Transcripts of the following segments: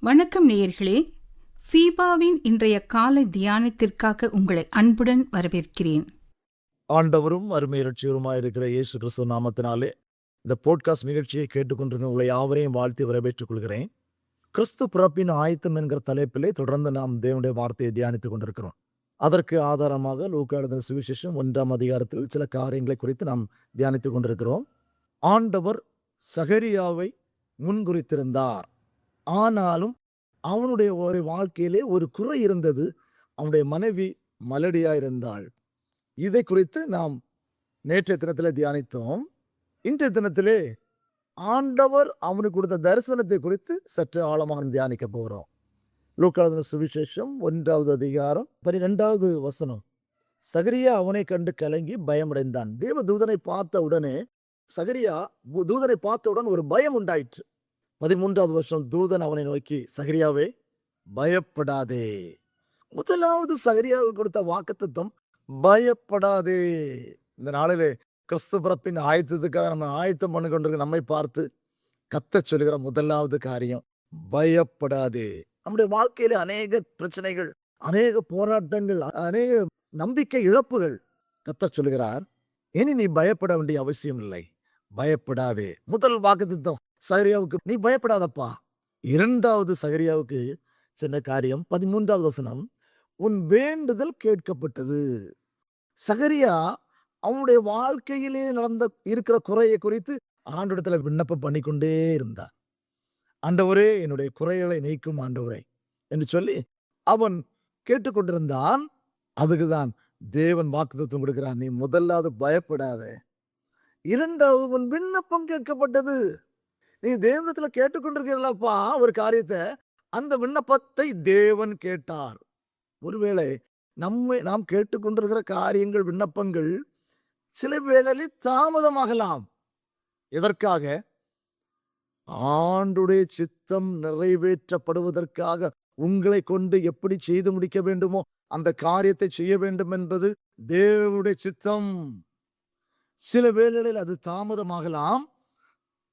வணக்கம் நேயர்களே, ஃபீபாவின் இன்றைய காலை தியானத்திற்காக உங்களை அன்புடன் வரவேற்கிறேன். ஆண்டவரும் அருமை இரட்சகருமாயிருக்கிற இயேசு கிறிஸ்துவ நாமத்தினாலே இந்த போட்காஸ்ட் நிகழ்ச்சியை கேட்டுக்கொண்டிருக்கிற உங்களை யாவரையும் வாழ்த்தி வரவேற்றுக் கொள்கிறேன். கிறிஸ்து பிறப்பின் ஆயத்தம் என்கிற தலைப்பிலே தொடர்ந்து நாம் தேவனுடைய வார்த்தையை தியானித்துக் கொண்டிருக்கிறோம். அதற்கு ஆதாரமாக லூக்கா எழுதின சுவிசேஷம் 1ஆம் அதிகாரத்தில் சில காரியங்களை குறித்து நாம் தியானித்துக் கொண்டிருக்கிறோம். ஆண்டவர் சகரியாவை முன்குறித்திருந்தார். ஆனாலும் அவனுடைய ஒரு வாழ்க்கையிலே ஒரு குறை இருந்தது. அவனுடைய மனைவி மலடியாயிருந்தாள். இதை குறித்து நாம் நேற்றைய தினத்திலே தியானித்தோம். இன்றைய தினத்திலே ஆண்டவர் அவனுக்கு கொடுத்த தரிசனத்தை குறித்து சற்று ஆழமாக தியானிக்க போகிறோம். லூக்கா எழுதின சுவிசேஷம் 1ஆவது அதிகாரம் 12வது வசனம். சகரியா அவனை கண்டு கலங்கி பயமடைந்தான். தேவ தூதனை பார்த்த உடனே சகரியா தூதனை பார்த்தவுடன் ஒரு பயம் உண்டாயிற்று. 13வது வருஷம் தூதன் அவனை நோக்கி, சகரியாவே பயப்படாதே. முதலாவது சகரியாவுக்கு கொடுத்த வாக்குத்தத்தம் பயப்படாதே. இந்த நாளிலே கிறிஸ்து பிறப்பின் ஆயத்தத்துக்காக நம்ம ஆயத்தம் பண்ணி கொண்டிருக்க நம்மை பார்த்து கர்த்தர் சொல்லுகிற முதலாவது காரியம் பயப்படாதே. நம்முடைய வாழ்க்கையில அநேக பிரச்சனைகள், அநேக போராட்டங்கள், அநேக நம்பிக்கை இழப்புகள். கர்த்தர் சொல்லுகிறார், இனி நீ பயப்பட வேண்டிய அவசியம் இல்லை, பயப்படாதே. முதல் வாக்குத்தத்தம் சகரியாவுக்கு, நீ பயப்படாதப்பா. இரண்டாவது சகரியாவுக்கு சொன்ன காரியம் 13வது வசனம், உன் வேண்டுதல் கேட்கப்பட்டது. சகரியா அவனுடைய வாழ்க்கையிலே நடந்த இருக்கிற குறையை குறித்து ஆண்டவரிடத்துல விண்ணப்பம் பண்ணிக்கொண்டே இருந்தான். ஆண்டவரே, என்னுடைய குறைகளை நீக்கும் ஆண்டவரே என்று சொல்லி அவன் கேட்டுக்கொண்டிருந்தான். அதுக்குதான் தேவன் வாக்குத்தத்தம் கொடுக்கிறான், நீ முதலாவது பயப்படாத. இரண்டாவது உன் விண்ணப்பம் கேட்கப்பட்டது. நீ தேவனத்துல கேட்டுக்கொண்டிருக்கிறப்பா ஒரு காரியத்தை, அந்த விண்ணப்பத்தை தேவன் கேட்டார். ஒருவேளை நாம் கேட்டுக்கொண்டிருக்கிற காரியங்கள், விண்ணப்பங்கள் சில வேளையில் தாமதமாகலாம். எதற்காக? ஆண்டுடைய சித்தம் நிறைவேற்றப்படுவதற்காக. உங்களை கொண்டு எப்படி செய்து முடிக்க வேண்டுமோ அந்த காரியத்தை செய்ய வேண்டும் என்பது தேவனுடைய சித்தம். சில வேளைகளில் அது தாமதமாகலாம்.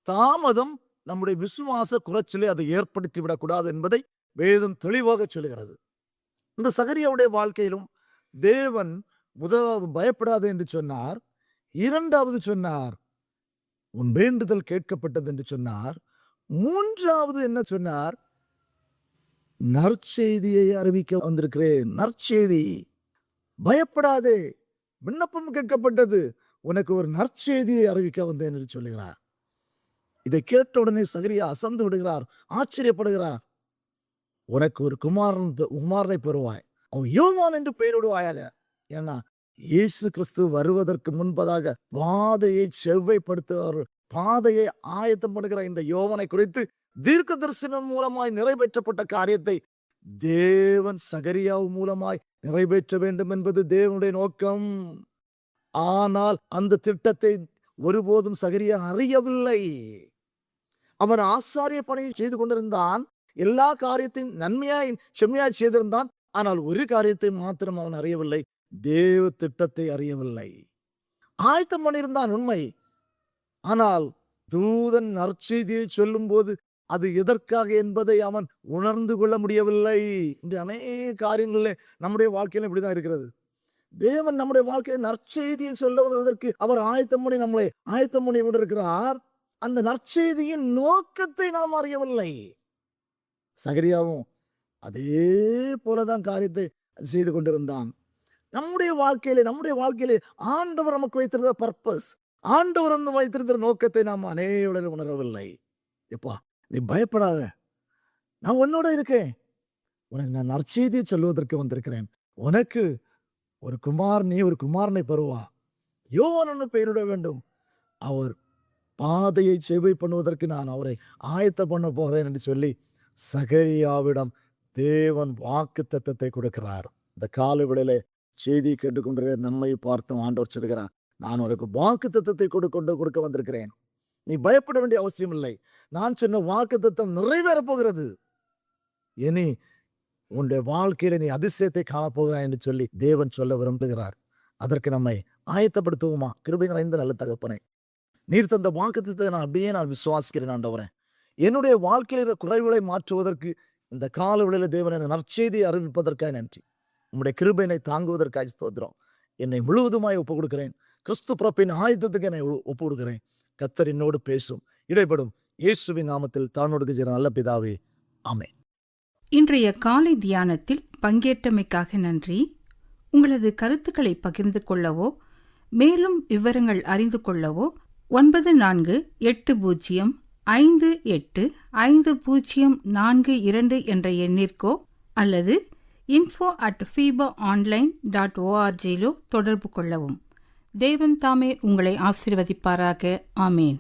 தாமதம் நம்முடைய விசுவாச குறைச்சலை அதை ஏற்படுத்தி விடக்கூடாது என்பதை வேதம் தெளிவாக சொல்கிறது. இந்த சகரியாவுடைய வாழ்க்கையிலும் தேவன் முதலாவது பயப்படாது என்று சொன்னார். இரண்டாவது சொன்னார், உன் வேண்டுதல் கேட்கப்பட்டது என்று சொன்னார். மூன்றாவது என்ன சொன்னார்? நற்செய்தியை அறிவிக்க வந்திருக்கிறேன். நற்செய்தி. பயப்படாதே, விண்ணப்பம் கேட்கப்பட்டது, உனக்கு ஒரு நற்செய்தியை அறிவிக்க வந்தேன் என்று சொல்லுகிறார். இதை கேட்ட உடனே சகரியா அசந்து விடுகிறார், ஆச்சரியப்படுகிறார். உனக்கு ஒரு குமாரனை பெறுவாய், அவன் யோவான் என்று பெயரிடுவாயாக. ஏன்னா இயேசு கிறிஸ்து வருவதற்கு முன்பதாக பாதையை செவ்வைப்படுத்துவார், பாதையை ஆயத்தம் பண்ணுகிற இந்த யோவானை குறித்து தீர்க்க தரிசனம் மூலமாய் நிறைவேற்றப்பட்ட காரியத்தை தேவன் சகரியாவு மூலமாய் நிறைவேற்ற வேண்டும் என்பது தேவனுடைய நோக்கம். ஆனால் அந்த திட்டத்தை ஒருபோதும் சகரியா அறியவில்லை. அவன் ஆசாரிய பணியை செய்து கொண்டிருந்தான். எல்லா காரியத்தையும் நன்மையாய் செம்மையாய் செய்திருந்தான். ஆனால் ஒரு காரியத்தை மாத்திரம் அவன் அறியவில்லை, தேவ திட்டத்தை அறியவில்லை. ஆயத்தம் பண்ணியிருந்தான் உண்மை. ஆனால் தூதன் நற்செய்தியை சொல்லும் போது அது எதற்காக என்பதை அவன் உணர்ந்து கொள்ள முடியவில்லை. இந்த அநேக காரியங்களிலே நம்முடைய வாழ்க்கையில இப்படிதான் இருக்கிறது. தேவன் நம்முடைய வாழ்க்கையை நற்செய்தியை சொல்லுவதற்கு அவர் ஆயத்தம் பண்ணி நம்மளை ஆயத்தம் பண்ணி விட்டிருக்கிறார். அந்த நற்செய்தியின் நோக்கத்தை நாம் அறியவில்லை. சகரியாவும் அதே போலதான் காரியத்தை செய்து கொண்டிருந்தான். நம்முடைய வாழ்க்கையிலே ஆண்டவர் நமக்கு வைத்திருந்த பர்பஸ், ஆண்டவர் வந்து வைத்திருந்த நோக்கத்தை நாம் அநேக உணரவில்லை. எப்பா, நீ பயப்படாத, நான் உன்னோட இருக்கேன், உனக்கு நான் நற்செய்தியை சொல்வதற்கு வந்திருக்கிறேன். உனக்கு நீ ஒரு குமாரனை பெறுவா, யோவான் பெயரிட வேண்டும். அவர் பாதையை செவ்வை பண்ணுவதற்கு நான் அவரை ஆயத்த பண்ண போகிறேன் என்று சொல்லி சகரியாவிடம் தேவன் வாக்குத்தத்தத்தை கொடுக்கிறார். இந்த காலை வேளையிலே செய்தி கேட்டுக்கொண்டிருக்கிற நம்மை பார்த்தும் ஆண்டவர் சொல்கிறார், நான் உனக்கு வாக்குத்தத்தத்தை கொடுக்க வந்திருக்கிறேன். நீ பயப்பட வேண்டிய அவசியம் இல்லை. நான் சொன்ன வாக்குத்தத்தம் நிறைவேறப் போகிறது. இனி உன்னுடைய வாழ்க்கையில நீ அதிசயத்தை காணப்போகிறாய் என்று சொல்லி தேவன் சொல்ல விரும்புகிறார். அதற்கு நம்மை ஆயத்தப்படுத்துவோமா? கிருபை நிறைந்த நல்ல தகப்பனே, நீர் தந்த வாக்குத்தத்தத்தை நான் அப்படியே விசுவாசிக்கிறேன் ஆண்டவரே. என்னுடைய வாழ்க்கையில் இருக்கிற குறைவுகளை மாற்றுவதற்கு இந்த காலவெளியில் தேவன் என்னை நற்செய்தியை அறிவிப்பதற்காக நன்றி. உம்முடைய கிருபையினை தாங்குவதற்காக ஸ்தோத்திரம். என்னை முழுவதுமாய் ஒப்புக் கொடுக்கிறேன். கிறிஸ்து பிறப்பின் ஆயுதத்துக்கு என்னை ஒப்புக் கொடுக்கிறேன். கர்த்தர் என்னோடு பேசும், இடைப்படும். இயேசுவின் நாமத்தில் தானோடு நல்ல பிதாவே, ஆமென். இன்றைய காலை தியானத்தில் பங்கேற்றமைக்காக நன்றி. உங்களது கருத்துக்களை பகிர்ந்து கொள்ளவோ மேலும் விவரங்கள் அறிந்து கொள்ளவோ 9458505042 என்ற எண்ணிற்கோ அல்லது info@fibaonline.org தொடர்பு கொள்ளவும். தேவன் தாமே உங்களை ஆசீர்வதிப்பாராக. ஆமேன்.